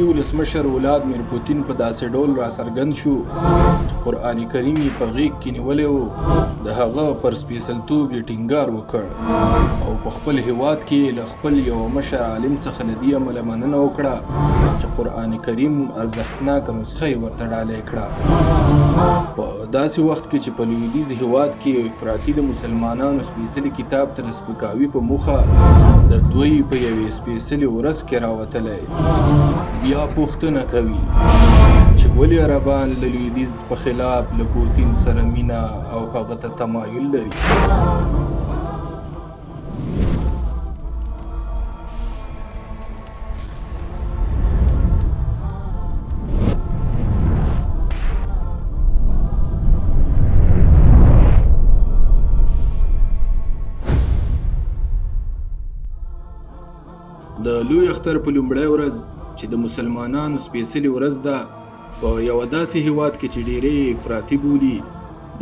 ترکیې ولسمشر ولادیمیر پوتین په داسې ډول راڅرګند شو چې قرآن کریم یې په غېږ کې نیولی و. د هغه پر سپېڅلتوب یې ټینګار وکړ او په خپل هیواد کې له خپل یو مشر عالم څخه له دې امله مننه وکړه چې قرآن کریم ارزښتناکه نسخه یې ورته ډالۍ کړه. په داسې وخت کې چې په لویدیځ هیواد کې افراطي د مسلمانانو سپېڅلي کتاب ته د سپکاوي په موخه د دوی په یوې سپېڅلې ورځ کې راوتلی، بیا پوښتنه کوي چې ولې عربان له لویدیځ په خلاف له پوتین سره مینه او هغه ته تمایل لري. د لوی اختر په لومړۍ ورځ چې د مسلمانانو سپېڅلې ورځ ده، په یوه داسې هیواد کې چې ډېری افراطي بولي،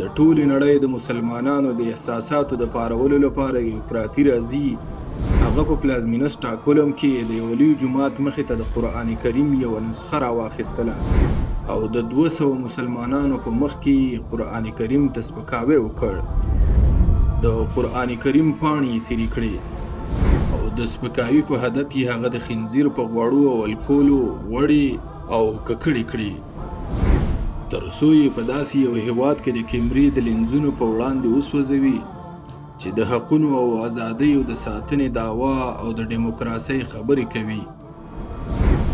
د ټولې نړۍ د مسلمانانو د احساساتو د پارولو لپاره افراطي راځي. هغه په پلازمینه سټاکهولم کې د یوه لوی جومات مخې ته د قرآن کریم یوه نسخه راواخیستله او د 200 مسلمانانو په مخ کې قرآن کریم ته سپکاوی وکړ. د قرآن کریم پاڼې یې څیرې کړې او د سپکاوي په هدف یې هغه د خنزیر په غوړو او الکولو وړې او ککړې کړې، تر څو یې په داسې یو هیواد کې د کیمرې د لینزونو په وړاندې وسوځوي چې د حقونو او ازادیو د ساتنې دعوا او د ډیموکراسۍ خبرې کوي.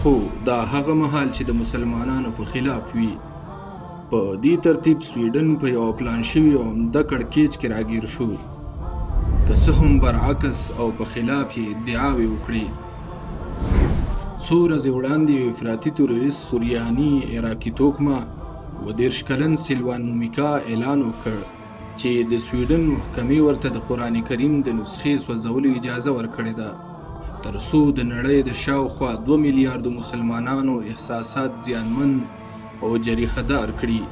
خو دا هغه مهال چې د مسلمانانو په خلاف وي. په دې ترتیب سویډن په یو پلان شوي او عمده کړکېچ کې راګیر شو، که څه هم برعکس او په خلاف یې ادعاوې وکړي. څو ورځې وړاندې یو افراطي تروریست سوریاني عراقي توکمه 30 کلن سیلوان مومیکا اعلان وکړ چې د سویډن محکمې ورته د قرآن کریم د نسخې سوځولو اجازه ورکړې ده، تر څو د نړۍ د شاوخوا 2 میلیارډو مسلمانانو احساسات زیانمن او جریحه دار کړي.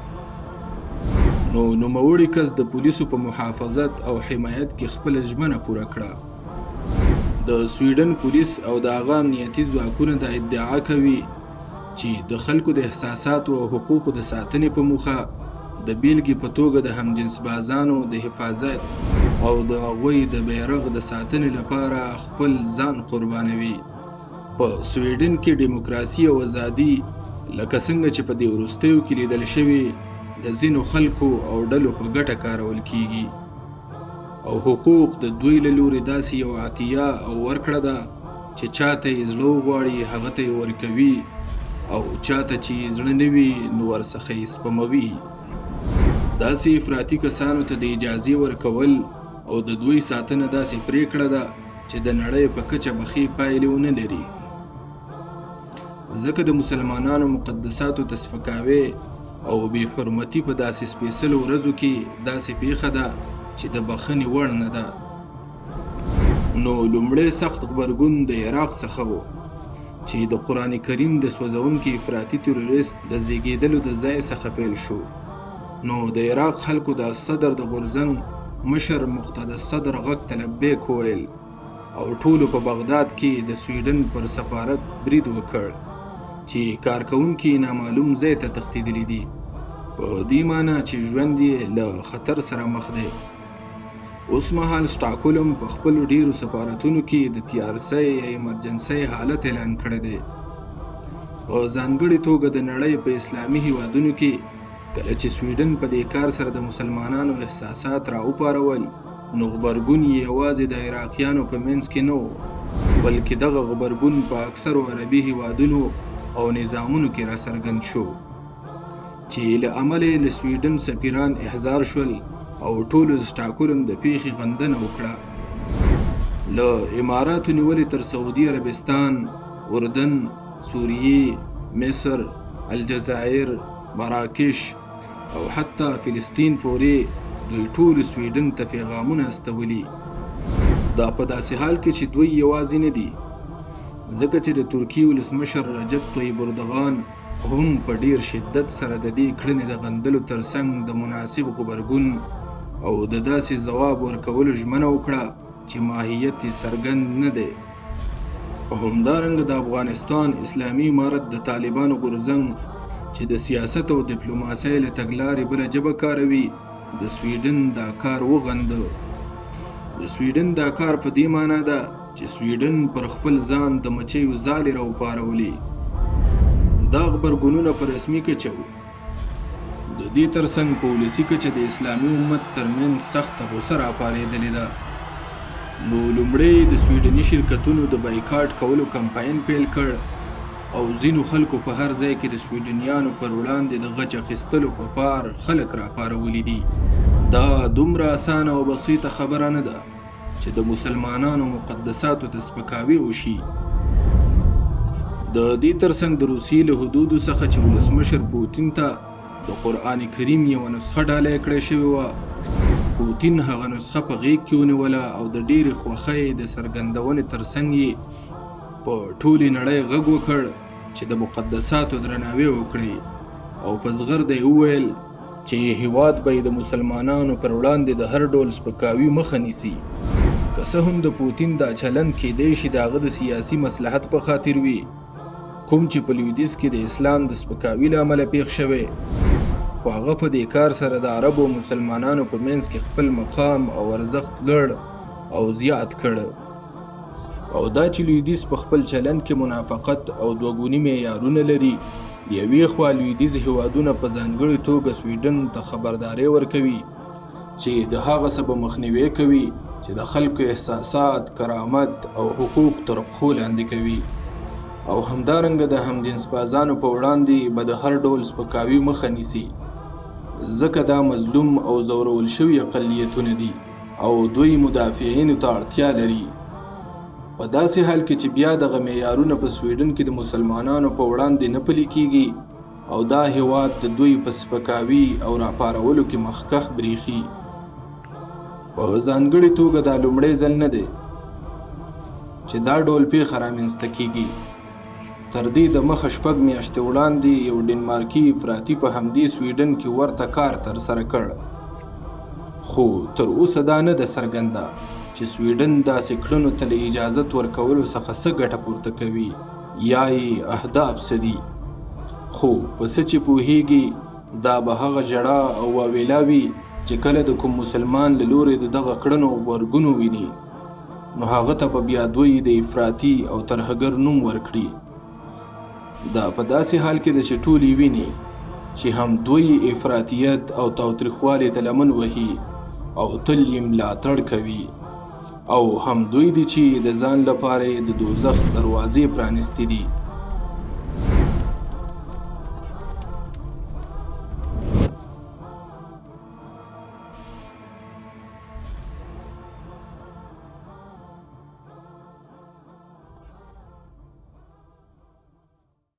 نو نوموړي کس د پولیسو په محافظت او حمایت کې خپله ژمنه پوره کړه. د سویډن پولیس او د هغه امنیتي ځواکونه دا ادعا کوي چې د خلکو د احساساتو او حقوقو د ساتنې په موخه د بیلګې په توګه د همجنس بازانو د حفاظت او د هغوی د بیرغ د ساتنې لپاره خپل ځان قربانوي. په سویډن کې ډیموکراسي او ازادي لکه څنګه چې په دې وروستیو کې لیدل شوي د ځینو خلکو او ډلو په ګټه کارول کیږي، او حقوق د دوی له لوري داسې یو عطیه او ورکړه ده چې چاته یې زړه وغواړي هغه ته یې ورکوي، او چاته چې زړه نه وي نو ورڅخه یې سپموي. داسې افراطي کسانو ته د اجازې ورکول او د دوی ساتنه داسې پریکړه ده چې د نړۍ په کچه بخي پایلې ونه لري. ځکه د مسلمانانو مقدساتو ته سپکاوی او بې حرمتي په داسې سپېڅلو ورځو کې داسې پیښه ده چې د بخښنې وړ نه ده. نو لومړی سخت غبرګون د عراق څخه و چې د قرآن کریم د سوځونکي افراطي تروریست د زیږېدلو د ځای څخه پیل شو. نو د عراق خلکو د صدر د غورځنګ مشر مقتدس صدر غږ ته لبیک وویل او ټولو په بغداد کې د سویډن پر سفارت برید وکړ چې کارکوونکي نامعلوم ځای ته تښتېدلي دي، په دې معنی چې ژوند یې له خطر سره مخ دی. اوس مهال سټاکهولم په خپلو ډیرو سفارتونو کې د تیارسۍ یا ایمرجنسۍ حالت اعلان کړی دی. په ځانګړې توګه د نړۍ په اسلامي هیوادونو کې کله چې سویډن په دې کار سره د مسلمانانو احساسات راوپارول، نو غبرګون یې یوازې د عراقیانو په منځ کې نه و، بلکې دغه غبرګون په اکثرو عربي هیوادونو او نظامونو کې راڅرګند شو چې له امله له سویډن سفیران احضار شول او ټولو سټاکهولم د پیښې غندنه وکړه. له اماراتو نیولې تر سعودي عربستان، اردن، سوریې، مصر، الجزایر، مراکش او حتی فلسطین پورې دوی ټول سویډن ته پیغامونه استولي. دا په داسې حال کې چې دوی یوازې نه دي، ځکه چې د ترکیې ولسمشر رجب طیب اردوغان هم په ډیر شدت سره د دې کړنې د غندلو ترڅنګ د مناسب غبرګون او د داسې ځواب ورکولو ژمنه وکړه چې ماهیت یې څرګند نه دی. همدارنګه د افغانستان اسلامي امارت د طالبانو غورځنګ چې د سیاست او ډیپلوماسۍ له تګلارې بله ژبه کاروي د سویډن دا کار وغنده. د سویډن دا کار په دې معنی ده چې سویډن پر خپل ځان د مچیو ځالې راوپارولې. دا غبرګونونه په رسمي کچه وو. د دې ترڅنګ په ولسي کچه د اسلامي امت ترمنځ سخته غوسه راپارېدلې ده. نو لومړی د سویډني شرکتونو د بایکاټ کولو کمپاین پیل کړ او ځینو خلکو په هر ځای کې د سویډنیانو پر وړاندې د غچ اخیستلو په پار خلک راپارولي دي. دا دومره اسانه او بسیطه خبره نه ده چې د مسلمانانو مقدساتو ته سپکاوی وشي. د دې ترڅنګ د روسیې له حدودو څخه چې ولسمشر پوتین ته د قرآن کریم یوه نسخه ډالۍ کړې شوې وه، پوتین هغه نسخه په غیږ کې ونیوله او د ډېرې خوښۍ د څرګندونې ترڅنګ یې په ټولې نړۍ غږ وکړ چې د مقدساتو درناوی وکړي او په زغرده یې وویل چې هیواد به د مسلمانانو پر وړاندې د هر ډول سپکاوي مخه نیسي. که څه هم د پوتین دا چلند کیدای شي د هغه د سیاسي مصلحت په خاطر وي، کوم چې په لویدیځ کې د اسلام د سپکاوي له امله پیښ شوی، خو هغه په دې کار سره د عربو مسلمانانو په منځ کې خپل مقام او ارزښت لوړ او زیات کړ. او دا چې لویدیځ په خپل چلند کې منافقت او دوګوني معیارونه لري، یوې خوا لویدیځ هیوادونه په ځانګړې توګه سویډن ته خبرداری ورکوي چې د هغه څه به مخنیوی کوي چې د خلکو احساسات، کرامت او حقوق تر پښو لاندې کوي، او همدارنګه د همجنس بازانو په وړاندې به د هر ډول سپکاوي مخه نیسي، ځکه دا مظلوم او ځورول شوي اقلیتونه دي او دوی مدافعینو ته اړتیا لري. په داسې حال کې چې بیا دغه معیارونه په سویډن کې د مسلمانانو په وړاندې نه پلي کیږي او دا هیواد د دوی په سپکاوي او راپارولو کې مخکښ بریښي. په ځانګړې توګه دا لومړی ځل نه دی چې دا ډول پیښه رامنځته کیږي. تر دې د مخه 6 میاشتې وړاندې یو ډنمارکي افراطي په همدې سویډن کې ورته کار ترسره کړ، خو تر اوسه دا نه ده څرګنده چې سویډن داسې کړنو ته له اجازت ورکولو څخه څه ګټه پورته کوي یا یې اهداف څه دي. خو په څه چې پوهیږي دا به هغه ژړا او واویلا وي چې کله د کوم مسلمان له لوري د دغه کړنو غبرګون وویني، نو هغه ته به بیا دوی د افراطي او ترهګر نوم ورکړي. دا په داسې حال کې ده چې ټول یې ویني چې هم دوی افراطیت او تاوتریخوالي ته لمن وهي او تل یې ملاتړ کوي، او هم دوی دي چې د ځان لپاره د دوزخ دروازې پرانیستې دي.